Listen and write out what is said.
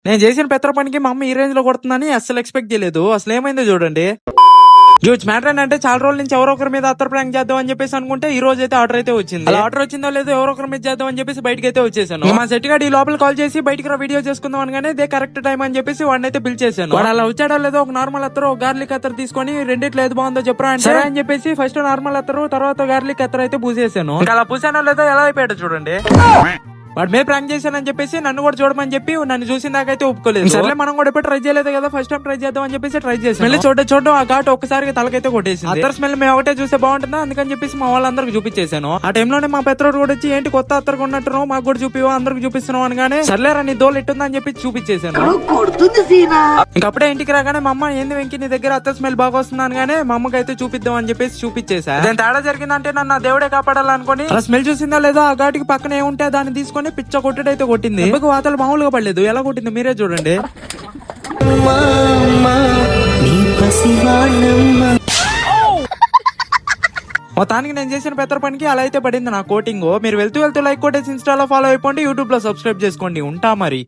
నేను చేసిన పెత్ర పనికి మా అమ్మ ఈ రేంజ్ లో కొడుతుందని అస్సలు ఎక్స్పెక్ట్ చేయలేదు. అసలు ఏమైందో చూడండి. జూజ్ మ్యాటర్ ఏంటంటే చాలా రోజుల నుంచి ఎవరో ఒకరి మీద అత్తర్ ప్రాంక్ చేద్దాం అని చెప్పేసి అనుకుంటే ఈ రోజు అయితే ఆర్డర్ అయితే వచ్చింది. అలా ఆర్డర్ వచ్చిందో లేదో ఎవరో ఒకరి మీద చేద్దాం అని చెప్పేసి బయటకి అయితే వచ్చేసాను. మా సెట్ గాడి ఈ లోపల కాల్ చేసి బయటికి రా వీడియో చేసుకుందాం అనగానే ఇదే కరెక్ట్ టైం అని చెప్పేసి వాడిని అయితే పిలిచేసాను. వాడు అలా వచ్చాడో లేదో ఒక నార్మల్ అత్తరు ఒక గార్లిక్ అత్తర్ తీసుకొని రెండిట్లో ఏది బాగుందో చెప్పరా అంటే సరే అని చెప్పేసి ఫస్ట్ నార్మల్ అత్తరు తర్వాత గార్లిక్ అత్తర్ అయితే పూసేసాను. అలా పూసానో లేదో ఎలా అయిపోయాడు చూడండి. వాడు మీద ప్రాంక్ చేశానని చెప్పేసి నన్ను కూడా చూడమని చెప్పి నన్ను చూసిన దాకైతే ఒప్పుకోలేదు. సరే మనం కూడా ఎప్పుడు ట్రై చేయలేదు కదా, ఫస్ట్ టైం ట్రై చేద్దాం అని చెప్పేసి ట్రై చేసి మళ్ళీ చూడడం ఆ ఘాట్ ఒక్కసారిగా తలకైతే కొట్టేసింది. అత్తర్ స్మెల్ మేము ఒకటే చూస్తే బాగుంటుందా అందుకని చెప్పేసి మా వాళ్ళందరికి చూపించేశాను. ఆ టైంలోనే మా పెద్దోడు కూడా వచ్చి ఏంటి కొత్త అత్తర్ కొన్నట్టు మాకు కూడా చూపివా అందరికి చూపిస్తున్నావు అనగానే సర్లేరా నీ దోలు ఎట్టుందా అని చెప్పి చూపించేశాను. ఇంకప్పుడే ఇంటికి రాగానే మా అమ్మ ఏంది వెంకి నీ దగ్గర అత్తర్ స్మెల్ బాగా వస్తుంది అనగానే మా అమ్మకి అయితే చూపిద్దాం అని చెప్పేసి చూపించేసా. దాని తేడా జరిగిందంటే నన్ను ఆ దేవుడే కాపాడాలనుకుని ఆ స్మెల్ చూసిందా లేదో ఆ ఘాటికి పక్కన ఏముంటే దాన్ని తీసుకొని పిచ్చ కొట్టుడైతే కొట్టింది. వాతలు మామూలుగా పడలేదు, ఎలా కొట్టింది మీరే చూడండి. మొత్తానికి నేను చేసిన పెద్ద పనికి అలా అయితే పడింది నా కోటింగ్. మీరు వెళ్తూ లైక్ కొట్టేసి ఇన్స్టాలో ఫాలో అయిపోండి, యూట్యూబ్ లో సబ్స్క్రైబ్ చేసుకోండి. ఉంటా మరి.